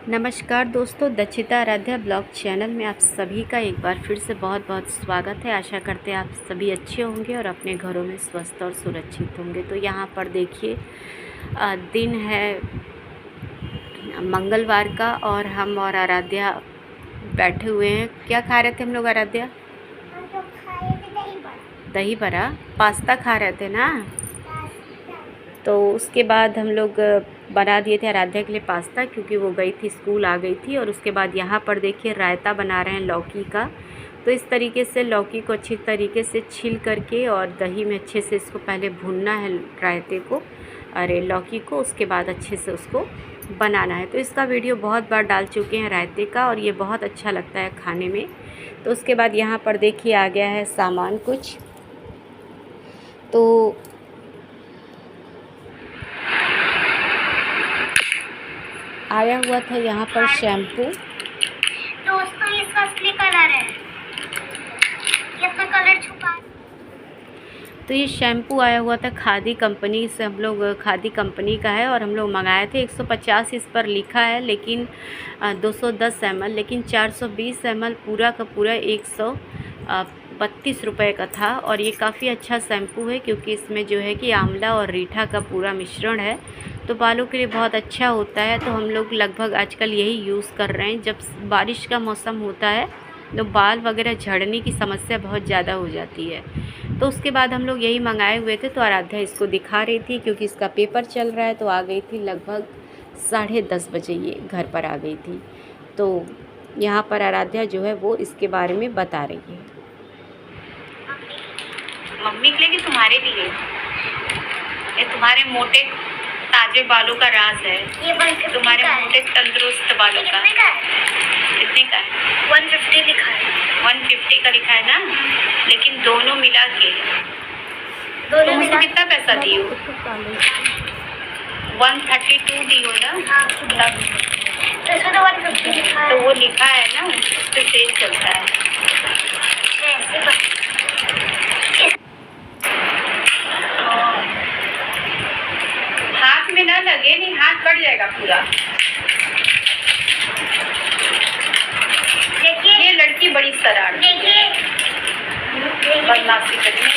नमस्कार दोस्तों, Dakshita Aaradhya blog channel में आप सभी का एक बार फिर से बहुत बहुत स्वागत है। आशा करते हैं आप सभी अच्छे होंगे और अपने घरों में स्वस्थ और सुरक्षित होंगे। तो यहाँ पर देखिए दिन है मंगलवार का और हम और आराध्या बैठे हुए हैं। क्या खा रहे थे हम लोग आराध्या? दही बड़ा पास्ता खा रहे थे ना। तो उसके बाद हम लोग बना दिए थे आराध्या के लिए पास्ता, क्योंकि वो गई थी स्कूल, आ गई थी। और उसके बाद यहाँ पर देखिए रायता बना रहे हैं लौकी का। तो इस तरीके से लौकी को अच्छी तरीके से छील करके और दही में अच्छे से इसको पहले भूनना है रायते को, अरे लौकी को, उसके बाद अच्छे से उसको बनाना है। तो इसका वीडियो बहुत बार डाल चुके हैं रायते का, और ये बहुत अच्छा लगता है खाने में। तो उसके बाद यहाँ पर देखिए आ गया है सामान कुछ। तो आया हुआ था यहाँ पर शैम्पू। दोस्तों इसका असली कलर है, ये अपना कलर छुपा। तो ये शैम्पू आया हुआ था खादी कंपनी से, हम लोग खादी कंपनी का है और हम लोग मंगाए थे। 150 इस पर लिखा है, लेकिन 210 ml, लेकिन 420 ml पूरा का पूरा 132 रुपये का था। और ये काफ़ी अच्छा शैम्पू है, क्योंकि इसमें जो है कि आंवला और रीठा का पूरा मिश्रण है। तो बालों के लिए बहुत अच्छा होता है। तो हम लोग लगभग आजकल यही यूज़ कर रहे हैं। जब बारिश का मौसम होता है तो बाल वगैरह झड़ने की समस्या बहुत ज़्यादा हो जाती है। तो उसके बाद हम लोग यही मंगाए हुए थे। तो आराध्या इसको दिखा रही थी, क्योंकि इसका पेपर चल रहा है। तो आ गई थी लगभग 10:30 बजे, ये घर पर आ गई थी। तो यहाँ पर आराध्या जो है वो इसके बारे में बता रही है। मम्मी के लिए कि तुम्हारे लिए? ये तुम्हारे मोटे ताजे बालों का राज है। ये तुम्हारे मोटे तंदुरुस्त बालों का। कितने का है? 150 लिखा है। 150 का लिखा है ना, लेकिन दोनों मिला के तुम उसको कितना पैसा दी हो? 132 दी हो ना। तब तो इसमें तो 150 लिखा है। तो वो लिखा है ना, उस पर सेल चलता है। हाथ में ना लगे, नहीं हाथ कट जाएगा पूरा। देखिए ये लड़की बड़ी शरारती है, बदमाशी करती है।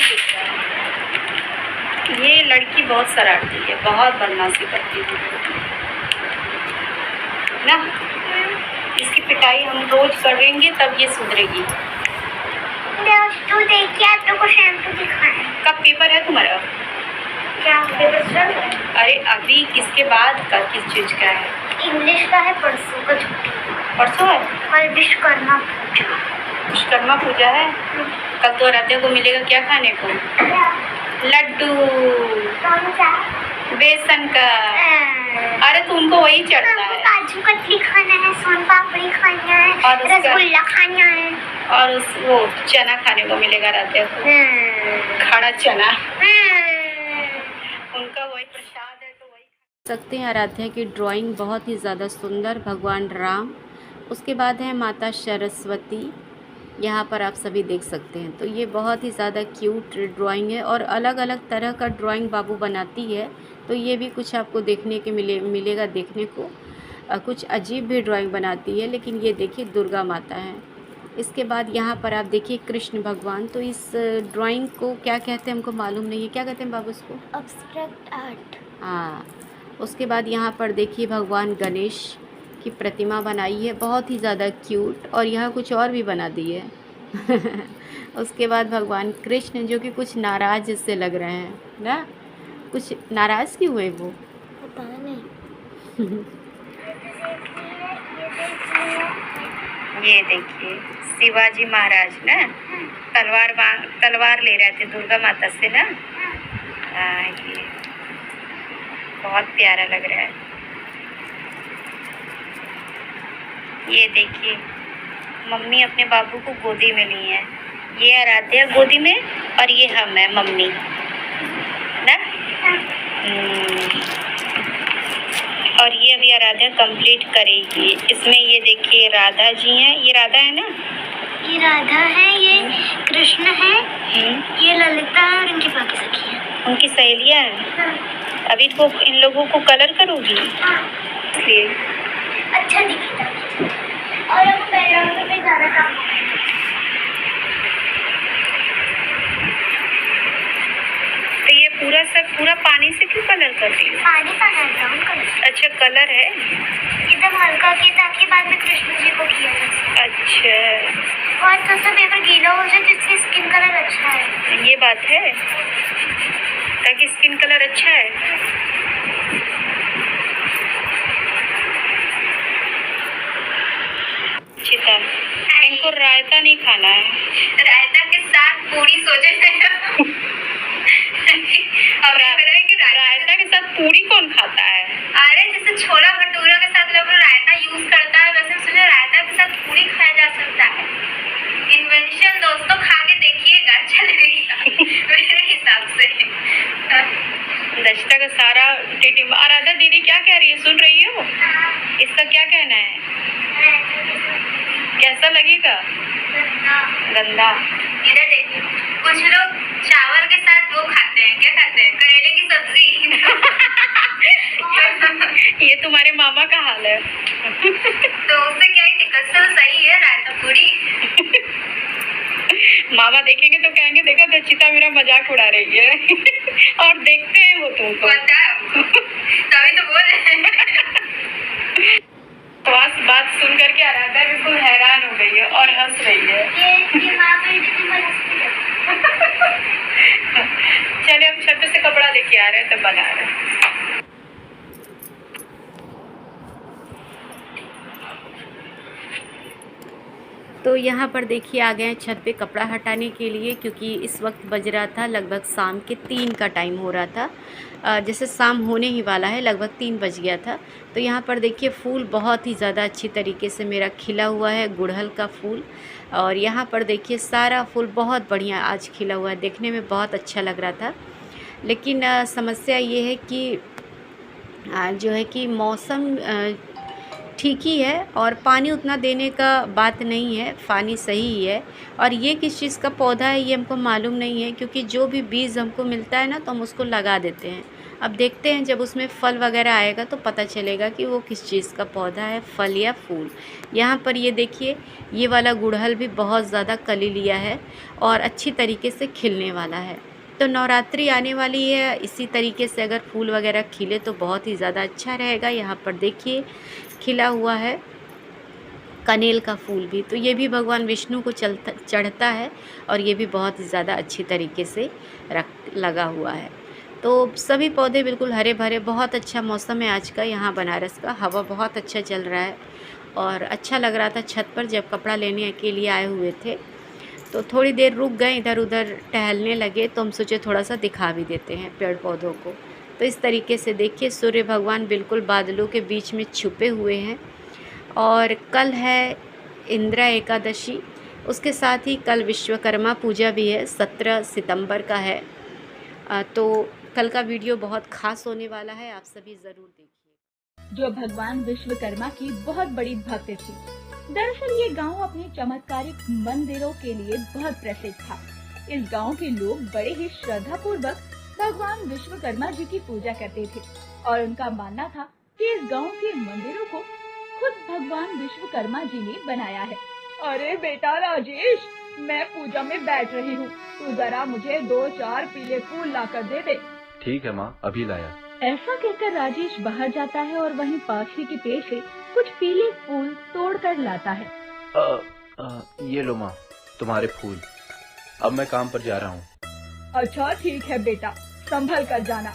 ये लड़की बहुत शरारती है, बहुत बदमाशी करती है ना। इसकी पिटाई हम रोज करेंगे तब ये सुधरेगी। तो देखिए आपको शैम्पू दिखाएं। कब पेपर है तुम्हारा? क्या पेपर चल रहा है? अरे अभी किसके बाद का, किस चीज का है? इंग्लिश का है, परसों का छुट्टी। परसों है? कल विश्वकर्मा पूजा। विश्वकर्मा पूजा है। कल तो आराध्या को मिलेगा क्या खाने को? लड्डू। कौन सा? बेसन का। अरे तो उनको वही चढ़ता है। काजू कतली खाना है, सोन पापड़ी खाना है, और रसगुल्ला खाना है, और वो चना खाने को मिलेगा आराध्या को। खड़ा चना। उनका वही प्रसाद है, तो वही सकते हैं। आराध्या की ड्राइंग बहुत ही ज़्यादा सुंदर, भगवान राम, उसके बाद है माता सरस्वती, यहाँ पर आप सभी देख सकते हैं। तो ये बहुत ही ज़्यादा क्यूट ड्राइंग है, और अलग अलग तरह का ड्राइंग बाबू बनाती है। तो ये भी कुछ आपको देखने के मिलेगा देखने को। कुछ अजीब भी ड्राइंग बनाती है, लेकिन ये देखिए दुर्गा माता है। इसके बाद यहाँ पर आप देखिए कृष्ण भगवान। तो इस ड्राइंग को क्या कहते हैं हमको मालूम नहीं है, क्या कहते हैं बाबू इसको? Abstract art. हाँ। उसके बाद यहाँ पर देखिए भगवान गणेश की प्रतिमा बनाई है, बहुत ही ज़्यादा क्यूट, और यहाँ कुछ और भी बना दी है। उसके बाद भगवान कृष्ण, जो कि कुछ नाराज से लग रहे हैं ना, कुछ नाराज़ क्यों हुए वो? पता नहीं। ये देखिए शिवाजी महाराज ना तलवार ले रहे थे दुर्गा माता से ना। ये बहुत प्यारा लग रहा है। ये देखिए मम्मी अपने बाबू को गोदी में ली है। ये आराध्या गोदी में, और ये हम है मम्मी ना। और ये अभी आराध्या कंप्लीट करेगी। इसमें ये देखिए राधा जी हैं। ये राधा है ना? ये राधा है, ये कृष्ण है, ये ललिता है, और इनकी बाकी सखी है, उनकी सहेलियाँ हैं। अभी तो इन लोगों को कलर करोगी? इसलिए अच्छा दिखेगा। और अब बैकग्राउंड में ज़्यादा काम तो ये पूरा पानी से क्यों कलर कर रही है? पानी का ब्राउन कलर। अच्छा कलर है एकदम हल्का की, ताकि बाद में कृष्ण जी को किया जा सके। अच्छा और थोड़ा सा पेपर गीला हो जाए जिससे स्किन कलर अच्छा है। ये बात है, ताकि स्किन कलर अच्छा है। चिता इनको रायता नहीं खाना है। रायता के साथ पूरी सोचे थे। अब रायता के साथ पूरी कौन खाता है? अरे जैसे छोला भटूरा के साथ लोग रायता यूज करता है, वैसे सोचे रायता के साथ पूरी खाया जा सकता है। इन्वेंशन दोस्तों, खा के देखिएगा, अच्छा लगेगा मेरे हिसाब से। दक्षता का सारा टिटिम। आराधा दीदी क्या कह रही है, सुन रही हो? इसका क्या कहना है, कैसा लगेगा? गंदा। इधर देखिए, कुछ लोग चावल के साथ वो खाते हैं, क्या खाते हैं, करेले की सब्जी। ये तुम्हारे मामा का हाल है। तो उससे क्या ही दिक्कत, सब सही है रायता पूरी। मामा देखेंगे तो कहेंगे देखा दक्षिता मेरा मजाक उड़ा रही है। और देखते हैं वो तुमको, तभी तो बोल रहे हैं। तो आज बात सुन करके आराधा बिल्कुल हैरान हो गई है और हंस रही है। ये माँ बेटी की हंसती है। चले हम छत से कपड़ा लेके आ रहे हैं, तब बना रहे हैं। तो यहाँ पर देखिए आ गए हैं छत पे कपड़ा हटाने के लिए, क्योंकि इस वक्त बज रहा था लगभग शाम के 3 का टाइम हो रहा था। जैसे शाम होने ही वाला है, लगभग 3 बज गया था। तो यहाँ पर देखिए फूल बहुत ही ज़्यादा अच्छी तरीके से मेरा खिला हुआ है, गुड़हल का फूल। और यहाँ पर देखिए सारा फूल बहुत बढ़िया आज खिला हुआ है, देखने में बहुत अच्छा लग रहा था। लेकिन समस्या ये है कि जो है कि मौसम ठीक ही है और पानी उतना देने का बात नहीं है, पानी सही ही है। और ये किस चीज़ का पौधा है ये हमको मालूम नहीं है, क्योंकि जो भी बीज हमको मिलता है ना तो हम उसको लगा देते हैं। अब देखते हैं जब उसमें फल वगैरह आएगा तो पता चलेगा कि वो किस चीज़ का पौधा है, फल या फूल। यहाँ पर ये देखिए ये वाला गुड़हल भी बहुत ज़्यादा कली लिया है और अच्छी तरीके से खिलने वाला है। तो नवरात्रि आने वाली है, इसी तरीके से अगर फूल वगैरह खिले तो बहुत ही ज़्यादा अच्छा रहेगा। यहाँ पर देखिए खिला हुआ है कनेल का फूल भी, तो ये भी भगवान विष्णु को चढ़ता है और ये भी बहुत ही ज़्यादा अच्छी तरीके से लगा हुआ है। तो सभी पौधे बिल्कुल हरे भरे, बहुत अच्छा मौसम है आज का यहाँ बनारस का, हवा बहुत अच्छा चल रहा है और अच्छा लग रहा था। छत पर जब कपड़ा लेने के लिए आए हुए थे तो थोड़ी देर रुक गए, इधर उधर टहलने लगे, तो हम सोचे थोड़ा सा दिखा भी देते हैं पेड़ पौधों को। तो इस तरीके से देखिए सूर्य भगवान बिल्कुल बादलों के बीच में छुपे हुए हैं। और कल है इंदिरा एकादशी, उसके साथ ही कल विश्वकर्मा पूजा भी है, 17 सितंबर का है। तो कल का वीडियो बहुत खास होने वाला है, आप सभी ज़रूर देखिए। जो भगवान विश्वकर्मा की बहुत बड़ी भक्त थी। दरअसल ये गांव अपने चमत्कारिक मंदिरों के लिए बहुत प्रसिद्ध था। इस गांव के लोग बड़े ही श्रद्धा पूर्वक भगवान विश्वकर्मा जी की पूजा करते थे और उनका मानना था कि इस गांव के मंदिरों को खुद भगवान विश्वकर्मा जी ने बनाया है। अरे बेटा राजेश, मैं पूजा में बैठ रही हूँ, तू जरा मुझे 2-4 पीले फूल ला कर दे दे। ठीक है माँ, अभी लाया। ऐसा कहकर राजेश बाहर जाता है और वहीं पास ही के पेड़ से कुछ पीले फूल तोड़ कर लाता है। ये लो माँ तुम्हारे फूल, अब मैं काम पर जा रहा हूँ। अच्छा ठीक है बेटा, संभल कर जाना।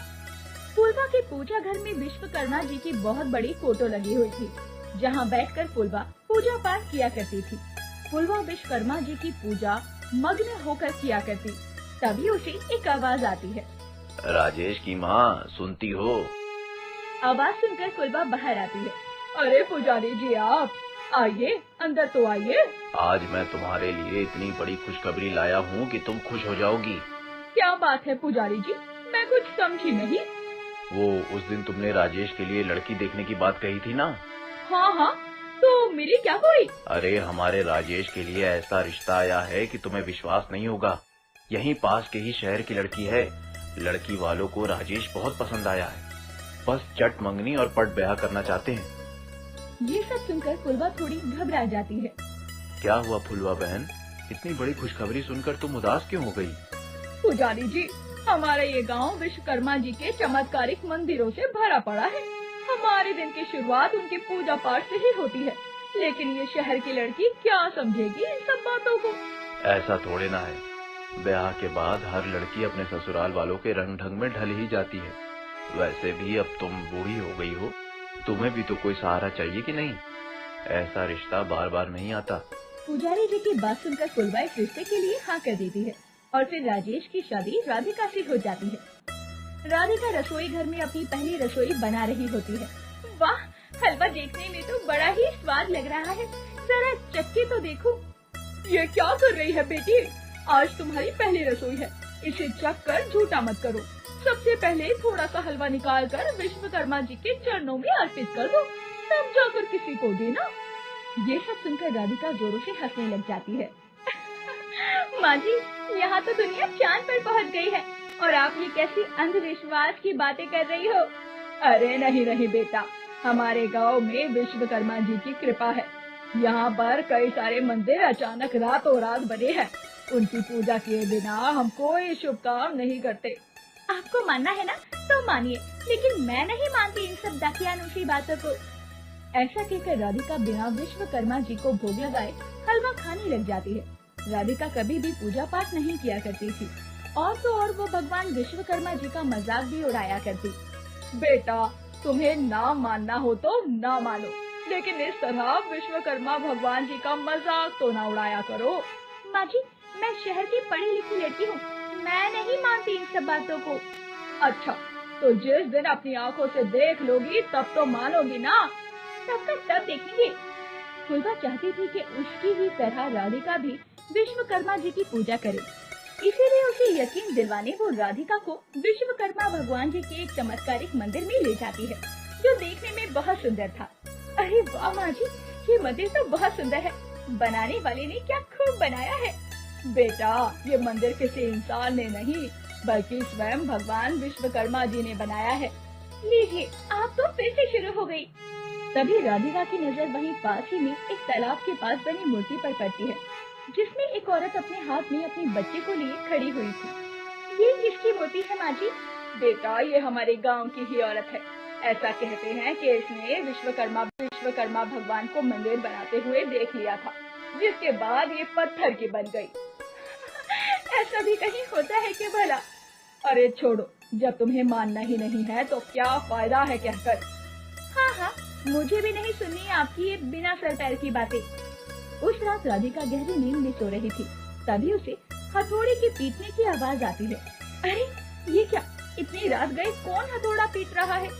फुलवा के पूजा घर में विश्वकर्मा जी की बहुत बड़ी फोटो लगी हुई थी, जहाँ बैठकर फुलवा पूजा पाठ किया करती थी। फुलवा विश्वकर्मा जी की पूजा मग्न होकर किया करती, तभी उसे एक आवाज आती है। राजेश की माँ, सुनती हो? आवाज सुनकर फुलवा बाहर आती है। अरे पुजारी जी, आप आइए, अंदर तो आइए। आज मैं तुम्हारे लिए इतनी बड़ी खुशखबरी लाया हूँ कि तुम खुश हो जाओगी। क्या बात है पुजारी जी, मैं कुछ समझी नहीं। वो उस दिन तुमने राजेश के लिए लड़की देखने की बात कही थी ना? हाँ हाँ, तो मेरी क्या हुई? अरे हमारे राजेश के लिए ऐसा रिश्ता आया है कि तुम्हें विश्वास नहीं होगा। यहीं पास के ही शहर की लड़की है। लड़की वालों को राजेश बहुत पसंद आया है, बस चट मंगनी और पट ब्याह करना चाहते हैं। ये सब सुनकर फुलवा थोड़ी घबरा जाती है। क्या हुआ फुलवा बहन, इतनी बड़ी खुशखबरी सुनकर तुम उदास क्यों हो गई? पुजारी जी, हमारा ये गांव विश्वकर्मा जी के चमत्कारिक मंदिरों से भरा पड़ा है। हमारे दिन की शुरुआत उनकी पूजा पाठ से ही होती है, लेकिन ये शहर की लड़की क्या समझेगी इन सब बातों को? ऐसा थोड़े ना है, ब्याह के बाद हर लड़की अपने ससुराल वालों के रंग ढंग में ढल ही जाती है। वैसे भी अब तुम बूढ़ी हो गई हो, तुम्हें भी तो कोई सहारा चाहिए कि नहीं? ऐसा रिश्ता बार बार नहीं आता। पुजारी जी की बात सुनकर फुलवा इस रिश्ते के लिए हाँ कर देती है और फिर राजेश की शादी राधिका से हो जाती है। राधिका रसोई घर में अपनी पहली रसोई बना रही होती है। वाह, हलवा देखने में तो बड़ा ही स्वाद लग रहा है, जरा चख के तो देखो। ये क्या कर रही है बेटी? आज तुम्हारी पहली रसोई है, इसे चख कर झूठा मत करो। सबसे पहले थोड़ा सा हलवा निकाल कर विश्वकर्मा जी के चरणों में अर्पित कर दो, तब जाकर किसी को देना। ये सब सुनकर राधिका जोरों से हंसने लग जाती है। माँ जी, यहाँ तो दुनिया चांद पर पहुँच गई है और आप ये कैसी अंधविश्वास की बातें कर रही हो? अरे नहीं नहीं बेटा, हमारे गांव में विश्वकर्मा जी की कृपा है। यहाँ पर कई सारे मंदिर अचानक रातों रात बने हैं। उनकी पूजा किए बिना हम कोई शुभ काम नहीं करते। आपको मानना है ना तो मानिए, लेकिन मैं नहीं मानती इन सब दकियानुसी बातों को। ऐसा कहकर राधिका बिना विश्वकर्मा जी को भोग लगाए हलवा खाने लग जाती है। राधिका कभी भी पूजा पाठ नहीं किया करती थी और तो और वो भगवान विश्वकर्मा जी का मजाक भी उड़ाया करती। बेटा, तुम्हें ना मानना हो तो ना मानो, लेकिन इस तरह विश्वकर्मा भगवान जी का मजाक तो ना उड़ाया करो। माँ जी, मैं शहर की पढ़ी लिखी लड़की हूँ, मैं नहीं मानती इन सब बातों को। अच्छा, तो जिस दिन अपनी आँखों से देख लोगी तब तो मानोगी ना? तब तक तब देखेंगे। फुलवा चाहती थी कि उसकी ही तरह राधिका भी विश्वकर्मा जी की पूजा करे, इसीलिए उसे यकीन दिलवाने वो राधिका को विश्वकर्मा भगवान जी के एक चमत्कारिक मंदिर में ले जाती है, जो देखने में बहुत सुंदर था। अरे वाह माँ जी, ये मंदिर तो बहुत सुंदर है, बनाने वाले ने क्या खूब बनाया है। बेटा, ये मंदिर किसी इंसान ने नहीं बल्कि स्वयं भगवान विश्वकर्मा जी ने बनाया है। लीजिए, आप तो फिर से शुरू हो गई। तभी राधिका की नजर वहीं पास ही में एक तालाब के पास बनी मूर्ति पर पड़ती है, जिसमें एक औरत अपने हाथ में अपने बच्चे को लिए खड़ी हुई थी। ये किसकी मूर्ति है माँ जी? बेटा, ये हमारे गांव की ही औरत है। ऐसा कहते हैं कि इसने विश्वकर्मा भगवान को मंदिर बनाते हुए देख लिया था, जिसके बाद ये पत्थर की बन गई। ऐसा भी कहीं होता है कि भला? अरे छोड़ो, जब तुम्हें मानना ही नहीं है तो क्या फायदा है कहकर। हाँ हाँ, मुझे भी नहीं सुननी आपकी ये बिना सर पैर की बातें। उस रात राधिका गहरी नींद में सो रही थी, तभी उसे हथौड़े के पीटने की आवाज आती है। अरे ये क्या, इतनी रात गए कौन हथौड़ा पीट रहा है?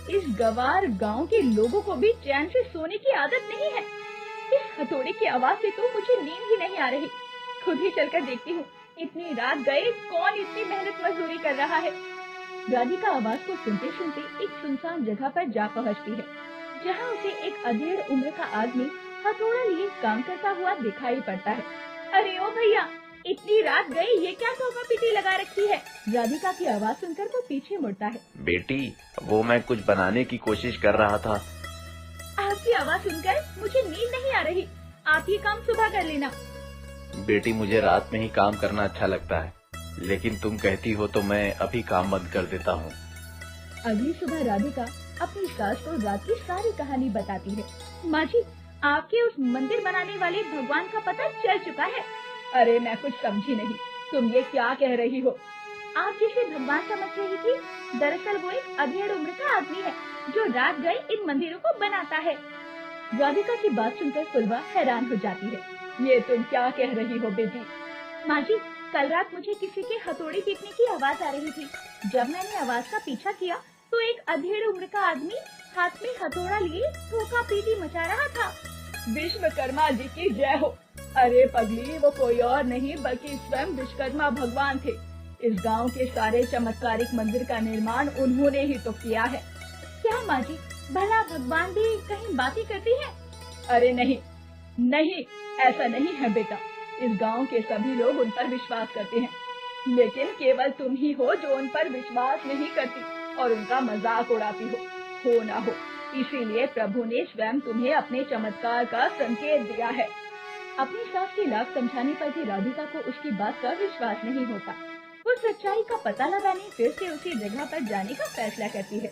इस गवार गांव के लोगों को भी चैन से सोने की आदत नहीं है। इस हथौड़े की आवाज से तो मुझे नींद ही नहीं आ रही। खुद ही चलकर देखती हूँ, इतनी रात गए कौन इतनी मेहनत मजदूरी कर रहा है। राधिका आवाज को सुनते सुनते एक सुनसान जगह पर जा पहुँचती है, जहाँ उसे एक अधेड़ उम्र का आदमी हथौड़ा लिए काम करता हुआ दिखाई पड़ता है। अरे ओ भैया, इतनी रात गई, ये क्या ठोका पीटी लगा रखी है? राधिका की आवाज सुनकर वो पीछे मुड़ता है। बेटी, वो मैं कुछ बनाने की कोशिश कर रहा था। आपकी आवाज सुनकर मुझे नींद नहीं आ रही, आप ये काम सुबह कर लेना। बेटी, मुझे रात में ही काम करना अच्छा लगता है, लेकिन तुम कहती हो तो मैं अभी काम बंद कर देता हूँ। अगली सुबह राधिका अपनी सास को रात की सारी कहानी बताती है। माँ जी, आपके उस मंदिर बनाने वाले भगवान का पता चल चुका है। अरे मैं कुछ समझी नहीं, तुम ये क्या कह रही हो? आप जिसे भगवान समझ रही थी, दरअसल वो एक अधेड़ उम्र का आदमी है, जो रात गए इन मंदिरों को बनाता है। राधिका की बात सुनकर फुलवा हैरान हो जाती है। ये तुम क्या कह रही हो बेटी? माँ जी, कल रात मुझे किसी के हथौड़ी पीटने की आवाज आ रही थी। जब मैंने आवाज का पीछा किया तो एक अधेड़ उम्र का आदमी हाथ में हथौड़ा लिए ठोका पीटी मचा रहा था। विश्वकर्मा जी की जय हो। अरे पगली, वो कोई और नहीं बल्कि स्वयं विश्वकर्मा भगवान थे। इस गांव के सारे चमत्कारिक मंदिर का निर्माण उन्होंने ही तो किया है। क्या माँ जी, भला भगवान भी कहीं बातें करती हैं? अरे नहीं नहीं, ऐसा नहीं है बेटा। इस गांव के सभी लोग उन पर विश्वास करते हैं, लेकिन केवल तुम ही हो जो उन पर विश्वास नहीं करती और उनका मजाक उड़ाती हो ना हो। इसीलिए प्रभु ने स्वयं तुम्हें अपने चमत्कार का संकेत दिया है। अपनी सास के लाख समझाने पर भी राधिका को उसकी बात का विश्वास नहीं होता। वो सच्चाई का पता लगाने फिर से उसी जगह पर जाने का फैसला करती है।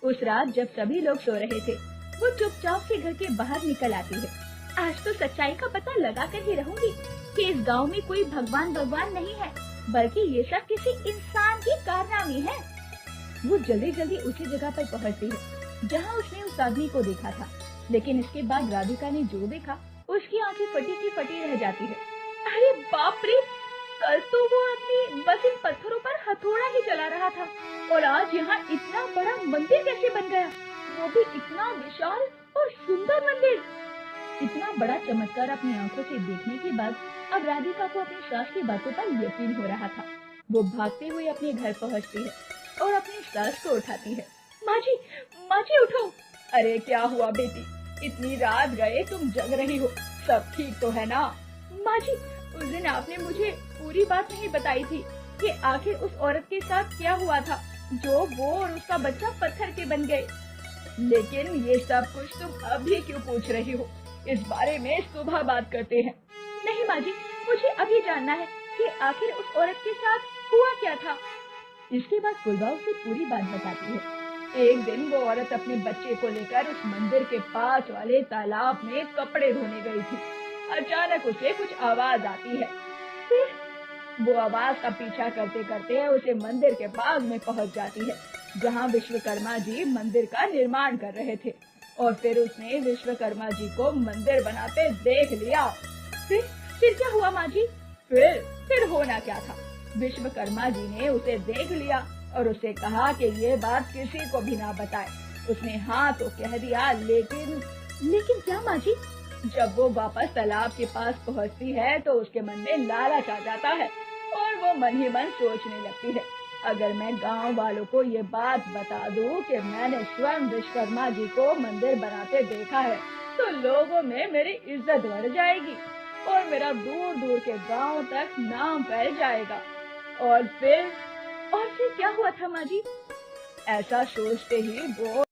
उस रात जब सभी लोग सो रहे थे, वो चुपचाप से घर के बाहर निकल आती है। आज तो सच्चाई का पता लगा कर ही रहूंगी कि इस गांव में कोई भगवान नहीं है, बल्कि ये सब किसी इंसान की कारनामी है। वो जल्दी जल्दी उसी जगह पर पहुंचती है जहां उसने उस आदमी को देखा था, लेकिन इसके बाद राधिका ने जो देखा उसकी आंखें फटी की फटी रह जाती है। अरे बाप रे, कल तो वो आदमी बस इन पत्थरों पर हथौड़ा ही चला रहा था और आज यहाँ इतना बड़ा मंदिर कैसे बन गया, वो भी इतना विशाल और सुंदर मंदिर। इतना बड़ा चमत्कार अपनी आंखों से देखने के बाद अब राधिका को अपनी सास की बातों पर यकीन हो रहा था। वो भागते हुए अपने घर पहुँचती है और अपनी सास को उठाती है। माँ जी उठो। अरे क्या हुआ बेटी, इतनी रात गए तुम जग रही हो, सब ठीक तो है ना? माँ जी, उस दिन आपने मुझे पूरी बात नहीं बताई थी कि आखिर उस औरत के साथ क्या हुआ था जो वो और उसका बच्चा पत्थर के बन गए। लेकिन ये सब कुछ तुम अभी क्यों पूछ रही हो? इस बारे में सुबह बात करते हैं। नहीं माँ जी, मुझे अभी जानना है कि आखिर उस औरत के साथ हुआ क्या था। इसके बाद फुलबा उसे पूरी बात बताती है। एक दिन वो औरत अपने बच्चे को लेकर उस मंदिर के पास वाले तालाब में कपड़े धोने गई थी। अचानक उसे कुछ आवाज आती है। फिर वो आवाज का पीछा करते करते उसे मंदिर के पास में पहुंच जाती है जहां विश्वकर्मा जी मंदिर का निर्माण कर रहे थे, और फिर उसने विश्वकर्मा जी को मंदिर बनाते देख लिया। फिर क्या हुआ माँ जी? फिर होना क्या था, विश्वकर्मा जी ने उसे देख लिया और उसे कहा कि ये बात किसी को भी ना बताए। उसने हाँ तो कह दिया, लेकिन क्या माँ जी? जब वो वापस तालाब के पास पहुँचती है तो उसके मन में लालच आ जाता है और वो मन ही मन सोचने लगती है, अगर मैं गांव वालों को ये बात बता दूं कि मैंने स्वयं विश्वकर्मा जी को मंदिर बनाते देखा है तो लोगों में मेरी इज्जत बढ़ जाएगी और मेरा दूर दूर के गांव तक नाम फैल जाएगा। और फिर क्या हुआ था माँ जी? ऐसा सोचते ही वो